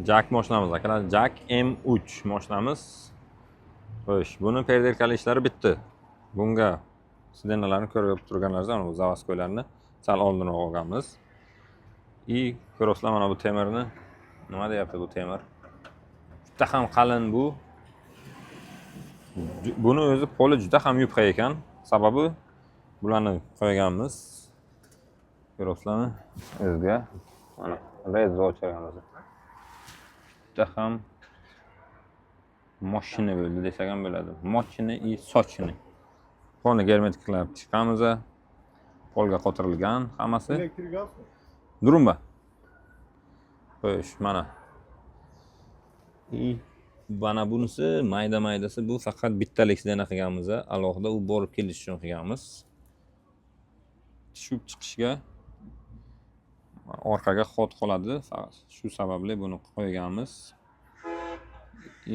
Jack mashinamiz akalar. Jack M3 mashinamiz. Xo'sh, buni perdelkali ishlari bitdi. Bunga sidenalarni ko'rib turganlaringizdan bu zavodskoylarni sal oldinroq olganmiz. Ko'rasizlar mana bu temirni. Nima deyapti bu temir? Juda ham qalin bu. Buni o'zi poli juda ham yupqa ekan. Sababi bularni qo'yganmiz. Ko'rasizlarmi? O'ziga mana rezzo o'chirganmiz. Juda ham mashina bo'ldi desak ham bo'ladi. Mashina и sochini. Polni germetiklab chiqamiz. Polga qotirilgan hammasi. Durumba. Xo'sh, mana. Mana bunisi mayda-maydasi bu faqat bittalik sidena qilganmiz. Alohida u borib kelish uchun qilganmiz. Tushib chiqishga orqaga xot qoladi. Shu sababli buni qo'yganmiz.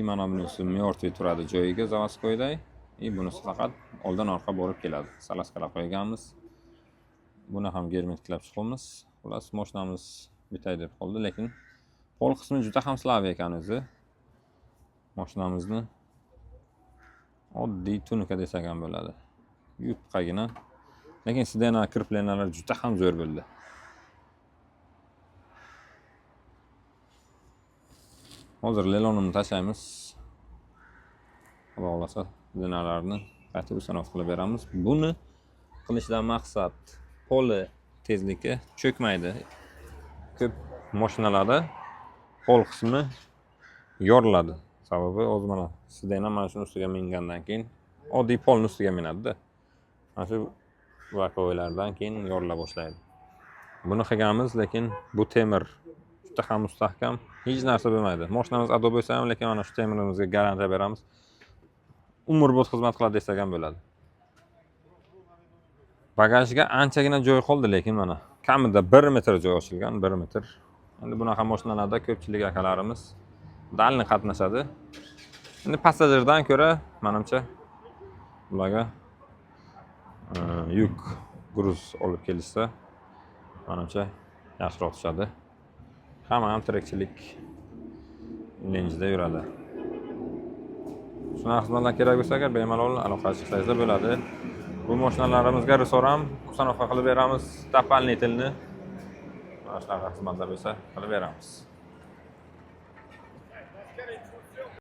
Mana bunisi mертвый turadi joyiga zavodskoyday. Bunisi faqat oldin orqa borib keladi. Salaskalar qo'yganmiz. Buni ham germetiklab chiqamiz. Xullas, mashinamiz bitay deb qoldi, lekin pol qismi juda ham slab ekan o'zi. Mashinamizni oddiy tunuka desak ham bo'ladi. Yupqagina. Lekin sidena kreplenalar juda ham zo'r bo'ldi. Hozir lelonini tashlaymiz. Xudo xolasa sidenalarni qayta ustanov qilib beramiz. Buni qilishdan maqsad poli tezligi cho'kmaydi. Ko'p mashinalarda pol qismi yoriladi. Sababi o'zi mana sidena mana shuni ustiga mingandan keyin oddiy polni ustiga minadi-da. Mana shu vakoylardan keyin yorila boshlaydi. Buni qilganmiz, lekin bu temir juda ham mustahkam, hech narsa bo'lmaydi. Mashinamiz ado bo'lsa ham, lekin mana shu temirimizga garantiya beramiz. Umrbod xizmat qiladi desak ham bo'ladi. Bagajga anchagina joy qoldi, lekin mana kamida 1 metr joy ochilgan, 1 metr. Endi bunaqa mashinalarda ko'pchilik akalarimiz dalni qatnashadi. Endi passajirdan ko'ra, menimcha ularga yuk, gruz olib kelishsa, menimcha yaxshiroq tushadi. Hamma ham tirikchilik ilinjida yuradi. Shunaqa xizmatlar kerak bo'lsa, agar bemalol aloqa qilsangiz bo'ladi. Bu mashinalarimizga risoram ustanov qilib beramiz. Tapalnitilni mana shunaqa xizmatlar bo'lsa qilib beramiz.